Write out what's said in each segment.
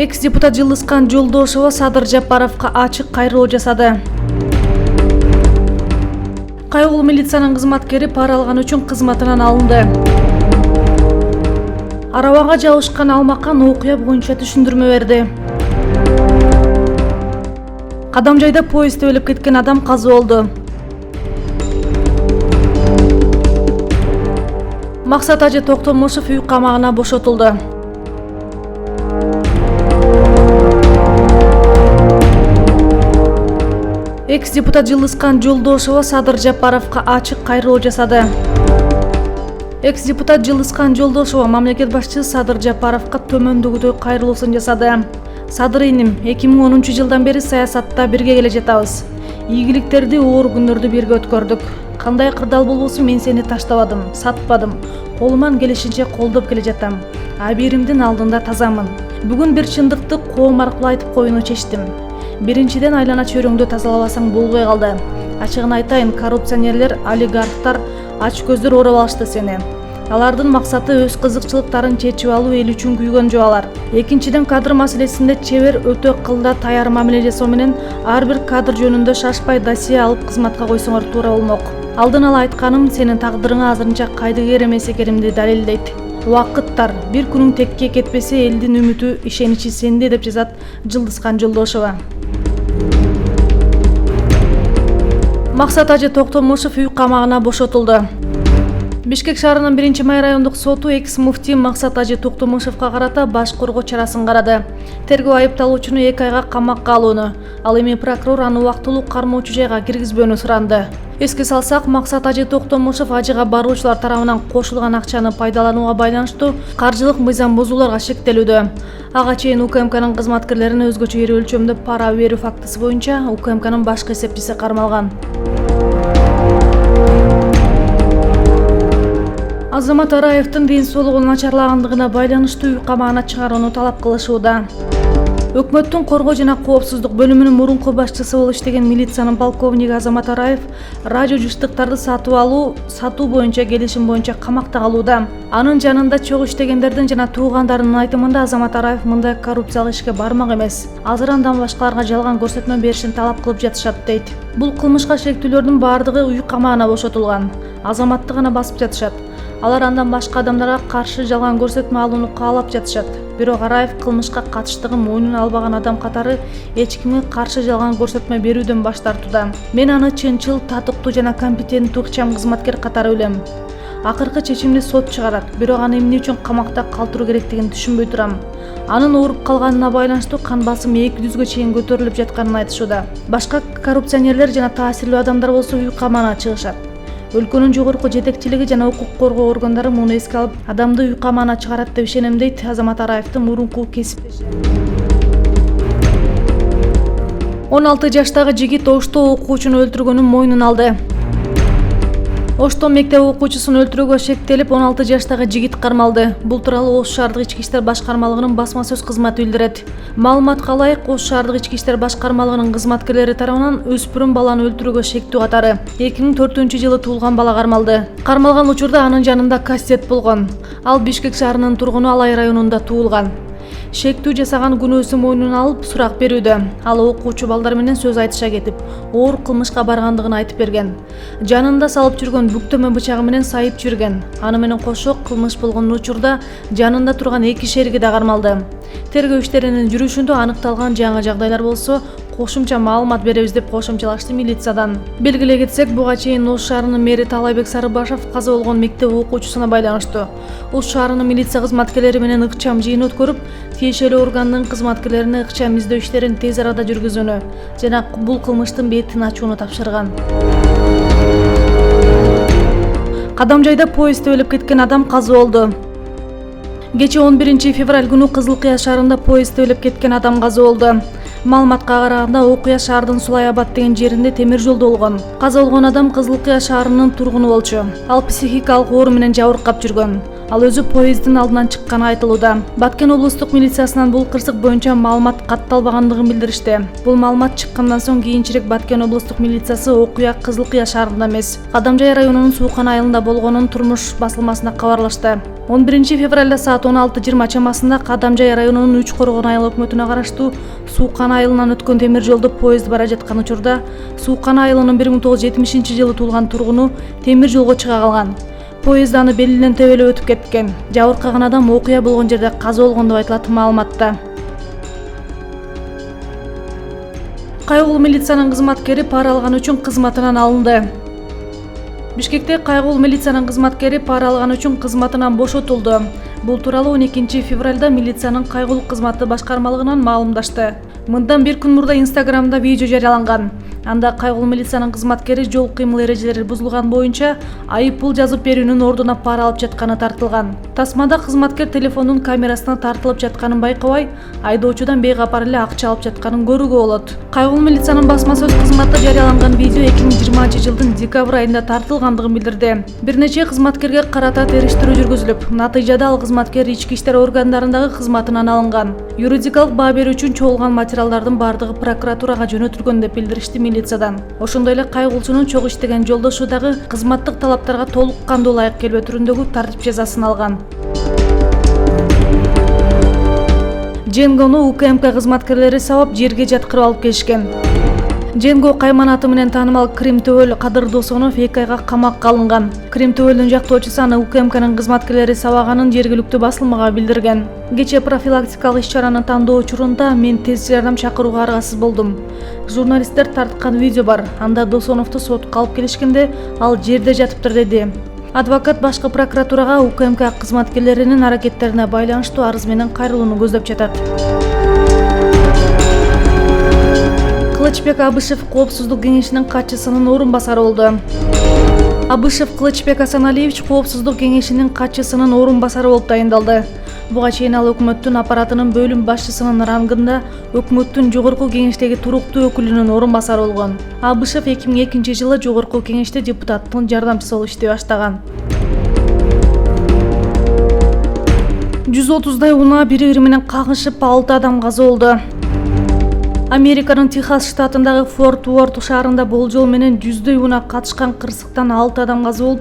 Экс-депутат Жылыскан Жолдошова Садыр Жапаровго ачык кайрылуу жасады. Кайгылуу милициянын кызматкери пара алган үчүн кызматынан алынды. Арабага жабышкан Алмакан окуя боюнча түшүндүрмө берди. Кадамжайда поездде өлүп кеткен адам каза болду. Максат Ажы Токтомушев үй камагына бошотулду. Экс-депутат Жылыскан Жолдошова Садыр Жапаровго ачык кайрылуу жасады. Экс-депутат Жылыскан Жолдошова мамлекет башчысы Садыр Жапаровго төмөндөгүдөй кайрылуусун жасады. Садыр иним, 2010 жылдан бери саясатта бирге келе жатабыз. Ийгиликтерди, оор күндөрдү бирге өткөрдүк. Кандай кырдаал болбосун мен сени таштабадым, сатпадым. Колуман келишинче колдоп келе жатам. Абийиримдин алдында тазамын. Бүгүн бир чындыкты коом аркылуу айтып коюуну чечтим. Биринчиден айлана чөйрөңдү тазалабасаң болбой калды. Ачыгын айтайын, коррупционерлер, олигархтар, ач көздөр ороп алышты сени. Алардын максаты өз кызыкчылыктарын чечип алуу, эл үчүн күйгөн жок. Экинчиден, кадр маселесинде чебер, өтө кылда таяр мамиле жасоо менен ар бир кадр жөнүндө шашпай досье алып кызматка койсоңор туура болмок. Алдын ала айтканым, сенин тагдырыңа азырынча кайдыгер эмес экенимди далилдейт. Убакыттар, бир күнүң текке кетпесе, элдин үмүтү, ишеничи сенде, деп жазат Жылыскан Жолдошова. Максат Ажы Токтомушев үй камагына бошотулду. Бишкек шаарынын 1-май райондук соту экс-муфти Максат Ажы Токтомушевго карата баш коргоо чарасын карады. Тергөө айыпталуучуну 2 айга камакка алууну, ал эми прокурор аны убактылуу кармоочу жайга киргизбөөнү суранды. Эске салсак, Максат Ажы Токтомушев ажыга баруучулар тарабынан кошулган акчаны пайдаланууга байланыштуу каржылык мыйзам бузууларга шектелүүдө. Ага чейин УКМКнын кызматкерлерине өзгөчө ири өлчөмдө пара берүү фактысы боюнча УКМКнын башкы эсепчиси кармалган. Азамат Араевдин ден соолугу начарлагандыгына байланыштуу үй камагына чыгарууну талап кылышууда. Өкмөттүн коргоо жана коопсуздук бөлүмүнүн мурунку башчысы болуп иштеген милициянын полковниги Азамат Араев радио жыштыктарды сатуу боюнча келишим боюнча камакта калууда. Анын жанында чогуу иштегендердин жана туугандарынын айтымында Азамат Араев мындай коррупциялык ишке бармак эмес. Азыр андан башкаларга жалган көрсөтмө беришин талап кылып жатышат, дейт. Бул кылмышка шектүүлөрдүн баардыгы үй камагына бошотулган. Азаматты гана басып жатышат. Алар андан башка адамдарга каршы жалган көрсөтмө алууну каалап жатышат. Бирок Араев кылмышка катыштыгын мойнуна албаган адам катары эч кимге каршы жалган көрсөтмө берүүдөн баш тартууда. Мен аны чынчыл, татыктуу жана компетенттүү ыкчам кызматкер катары билем. Акыркы чечимди сот чыгарат, бирок аны эмне үчүн камакта калтыруу керектигин түшүнбөй турам. Анын ооруп калганына байланыштуу кан басым 200-гө чейин көтөрүлүп жатканын айтышууда. Башка коррупционерлер жана таасирлүү адамдар болсо үй камагына чыгышат. Өлкөнүн жогорку жетекчилиги жана укук коргоо органдары муну эске алып, адамды үй камагына чыгарат деп ишенем, дейт Азамат Араевдин мурунку кесиптеши. 16 жаштагы жигит Ошто окуучуну өлтүргөнүн мойнун алды. Ошто мектеп окуучусун өлтүрүүгө шектелип 16 жаштагы жигит кармалды. Бул тууралуу Ош шаардык ички иштер башкармалыгынын басма сөз кызматы билдирет. Маалыматка ылайык, Ош шаардык ички иштер башкармалыгынын кызматкерлери тарабынан өспүрүм баланы өлтүрүүгө шектүү катары 2004-жылы туулган бала кармалды. Кармалган учурда анын жанында кассет болгон. Ал Бишкек шаарынын тургуну, Алай районунда туулган. Шектүү жасаган күнөөсү мойнуна алып сурак берүүдө. Ал окуучу балдар менен сөз айтыша кетип, оор кылмышка баргандыгын айтып берген. Жанында салып жүргөн бүктөмө бычагы менен сайып жүргөн. Аны менен кошо кылмыш болгон учурда жанында турган 2 шериги да кармалды. Тергөө иштеринин жүрүшүндө анықталган жаңы жагдайлар болсо, кошумча маалымат беребиз, деп кошумчалашты милициядан. Белгилей кетсек, буга чейин Ош шаарынын мэри Талайбек Сарыбашев каза болгон мектеп окуучусуна байланыштуу Ош шаарынын милиция кызматкерлери менен ыкчам жыйын өткөрүп, тиешелүү органдын кызматкерлерине ыкчам издөө иштерин тез арада жүргүзүүнү жана бул кылмыштын бетин ачууну тапшырган. Кадамжайда поездде өлүп кеткен адам каза болду. Кечээ 11 февраль күнү Кызылкыя шаарында поездде өлүп кеткен адам каза болду. Маалыматка караганда окуя шаардын Сулай Абад деген жеринде темир жолдо болгон. Каза болгон адам Кызылкыя шаарынын тургуну болчу. Ал психикалык оору менен жабыркап жүргөн. Ал өзү поезддин алдынан чыкканы айтылууда. Баткен облустук милициясынан бул кырсык боюнча маалымат катталбагандыгын билдиришти. Бул маалымат чыккандан соң кийинчерээк Баткен облустук милициясы окуя Кызыл Кыя шаарында эмес, Кадамжай районунун Суукана айылында болгонун турмуш басылмасына кабарлашты. 11 февралда саат 16:20 чамасында Кадамжай районунун 3 Коргон айыл өкмөтүнө караштуу Суукана айылынан өткөн темир жолдо поезд бара жаткан учурда Суукана айылынын 1970-жылы туулган тургуну темир жолго чыга калган. Поезд аны белинен төбөлөп өтүп кеткен. Жабыркаган адам окуя болгон жерде каза болгон деп айтылат маалыматта. Кайгылуу милициянын кызматкери пара алган үчүн кызматынан алынды. Бишкекте кайгылуу милициянын кызматкери пара алган үчүн кызматынан бошотулду. Бул тууралуу 12 февралда милициянын кайгылуу кызматы башкармалыгынан маалымдашты. Мындан бир күн мурда Инстаграмда видео жарыяланган. Анда кайгылуу милициянын кызматкери жол кыймыл эрежелери бузулган боюнча айып пул жазып берүүнүн ордуна пара алып жатканы тартылган. Тасмада кызматкер телефондун камерасына тартылып жатканын байкабай, айдоочудан бейкапар эле акча алып жатканын көрүүгө болот. Кайгылуу милициянын басма сөз кызматта жарыяланган видео 2020-жылдын декабрь айында тартылгандыгын билдирди. Бир нече кызматкерге карата териштирүү жүргүзүлүп, натыйжада ал кызматкер ички иштер органдарындагы кызматынан алынган. Юридикалык баа берүү үчүн чогулган материалдардын бардыгы прокуратурага жөнөтүлгөн деп билдиришти милициядан. Ошондой эле кайгылуучунун чогуу иштеген жолдошу дагы кызматтык талаптарга толук кандуу ылайык келбөө түрүндөгү тартип жазасын алган. Дженгону УКМК кызматкерлери сабап жерге жаткырып алып келишкен. Дженго Кайман аты менен таанымал Крим Төбөл Кадыр Досонов 2 айга камакка алынган. Крим Төбөлдүн жактоочусу аны УКМКнын кызматкерлери сабаганын жергиликтүү басылмага билдирген. Кечээ профилактикалык иш-чараны тандоо учурунда мен тез жардам чакырууга аргасыз болдум. Журналисттер тарткан видео бар. Анда Досоновду сотко алып келишкенде ал жерде жатыптыр деди. Адвокат башкы прокуратурага УКМК кызматкерлеринин аракеттерине байланыштуу арыз менен кайрылууну көздөп жатат. Кылычбек Абышев Коопсуздук кеңешинин катчысынын орун басары болду. Абышев Кылычбек Асаналиевич Коопсуздук кеңешинин катчысынын орун басары болуп тайындалды. Буга чейин ал өкмөттүн аппаратынын бөлүм башчысынын рангында өкмөттүн жогорку кеңештеги туруктуу өкүлүнүн орун басары болгон. Абышев 2002-жылы жогорку кеңеште депутаттын жардамчысы болуп иштей баштаган. 130дай унаа бири-бири менен кагышып 6 адам каза болду. Американын Техас штатындагы Форт Уорт шаарында болжол менен 100дөй унаа катышкан кырсыктан 6 адам каза болуп,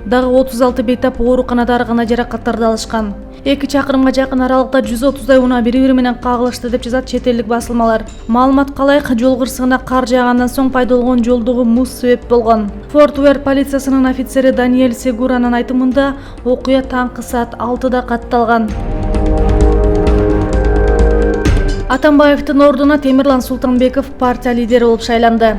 дагы 36 бейтап ооруканада ар гана жаракаттарды алышкан. 2 чакырымга жакын аралыкта 130дай унаа бири-бири менен кагылышты деп жазат чет элдик басылмалар. Маалыматка ылайык, жол кырсыгына кар жаагандан соң пайда болгон жолдогу муз себеп болгон. Форт Уорт полициясынын офицери Даниэль Сегуранын айтымында окуя таңкы саат 6-да катталган. Атамбаевдин ордуна Темирлан Султанбеков партия лидери болуп шайланды.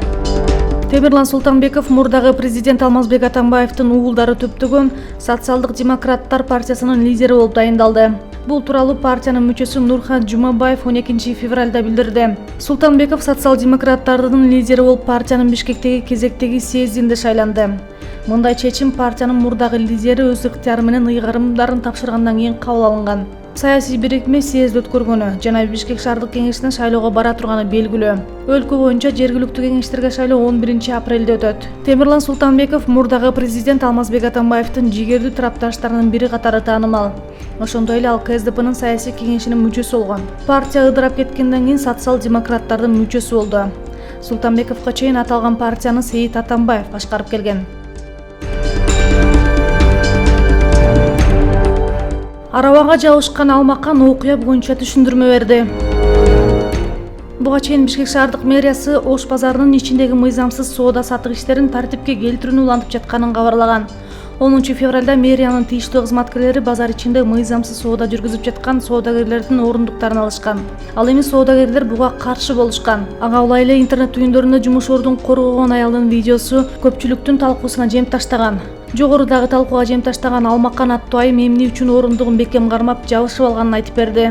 Темирлан Султанбеков мурдагы президент Алмазбек Атамбаевдин уулдары төптөгөн Социалдык демократтар партиясынын лидери болуп дайындалды. Бул тууралуу партиянын мүчөсү Нурхан Жумабаев 12 февралда билдирди. Султанбеков социал-демократтардын лидери болуп партиянын Бишкектеги кезектеги съездинде шайланды. Мындай чечим партиянын мурдагы лидери өз ыктыяры менен ыйгарымдарын тапшыргандан кийин кабыл алынган. Саясий бирикме съезд өткөргөнү жана Бишкек шаардык кеңешине шайлоого бара турганы белгилүү. Өлкө боюнча жергиликтүү кеңештерге шайлоо 11 апрелде өтөт. Темирлан Султанбеков мурдагы президент Алмазбек Атамбаевдин жигердүү тарапташтарынын бири катары таанымал. Ошондой эле ал КСДПнын саясий кеңешинин мүчөсү болгон. Партия ыдырап кеткенден кийин социал-демократтардын мүчөсү болду. Султанбековго чейин аталган партияны Сейит Атамбаев башкарып келген. Арабага жабышкан Алмакан окуя боюнча түшүндүрмө берди. Буга чейин Бишкек шаардык мэриясы Ош базарынын ичиндеги мыйзамсыз соода сатык иштерин тартипке келтирүүнү улантып жатканын кабарлаган. 10 февралда мэриянын тийиштүү кызматкерлери базар ичинде мыйзамсыз соода жүргүзүп жаткан соодагерлердин орундуктарын алышкан. Ал эми соодагерлер буга каршы болушкан. Ага улай эле интернет түйүндөрүндө жумуш ордун коргогон аялдын видеосу көпчүлүктүн талкуусуна жем таштаган. Жогорудагы талкууга жем таштаган Алмакан аттуу айым эмне үчүн орундугун бекем кармап жабышып алганын айтып берди.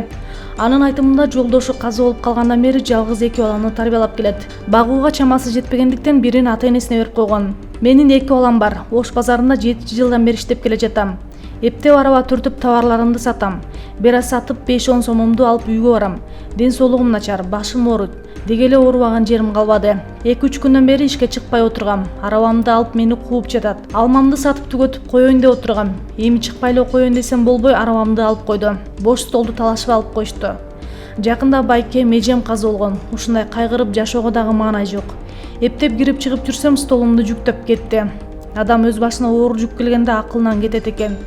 Анын айтымында жолдошу каза болуп калгандан бери жалгыз 2 баланы тарбиялап келет. Багууга чамасы жетпегендиктен бирин ата-энесине берип койгон. Менин 2 балам бар. Ош базарында 7 жылдан бери иштеп келе жатам. Эптеп араба түртүп товарларымды сатам. Бер аз сатып 5-10 сомумду алып үйгө барам. Ден соолугум начар, башым ооруйт. Деги эле оорубаган жерим калбады. 2-3 күндөн бери ишке чыкпай отургам. Арабамды алып мени кууп жатат. Алмамды сатып түгөтүп коеюн деп отургам. Эми чыкпай эле коеюн десем болбой, арабамды алып койду. Бош столду талашып алып коюшту. Жакында байке межем каза болгон. Ушундай кайгырып жашоого дагы маанай жок. Эптеп кирип чыгып жүрсөм, столумду жүктөп кетти. Адам өз башына оор жүк келгенде акылынан кетет экен.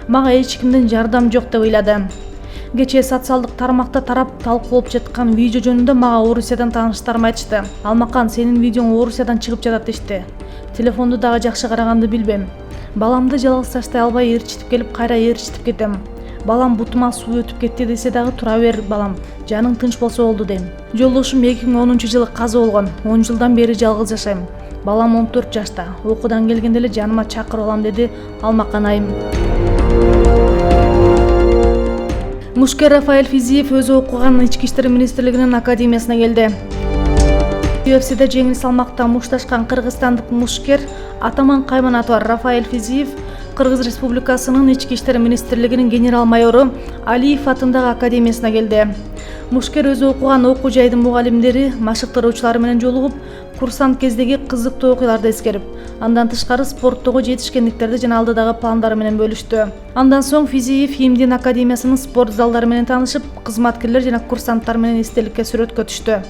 Мага эч кимден жардам жок деп ыйладым. Кечээ социалдык тармакта тарап талкуулап жаткан видео жөнүндө мага Орусиядан тааныштарым айтышты. Алмакан, сенин видеоң Орусиядан чыгып жатат дешти. Телефонду дагы жакшы караганды билбейм. Баламды жалгыз таштай албай ээрчитип келип, кайра ээрчитип кетем. Балам бутума суу өтүп кетти десе дагы тура бер балам, жаның тынч болсо болду дейм. Жолдошум 2010-жылы каза болгон. 10 жылдан бери жалгыз жашайм. Балам 14 жашта. Окуудан келгенде эле жаныма чакырып алам, деди Алмакан айым. Мушкер Рафаэль Физиев өзү окуган Ички иштер министрлигинин академиясына келди. ЮФСде жеңил салмакта мушташкан кыргызстандык мушкер Атаман Кайманатовар Рафаэль Физиев Кыргыз Республикасынын Ички иштер министрлигинин генерал-майору Алиев атындагы академиясына келди. Мушкер өзү окуган окуу жайдын мугалимдери, машыктыруучулары менен жолугуп, курсант кездеги кызыктуу окуяларды эскерип, андан тышкары спорттогу жетишкендиктерди жана алдыдагы пландары менен бөлүштү. Андан соң Физиев ИМДин академиясынын спорт залдары менен таанышып, кызматкерлер жана курсанттар менен эстеликке сүрөткө түштү.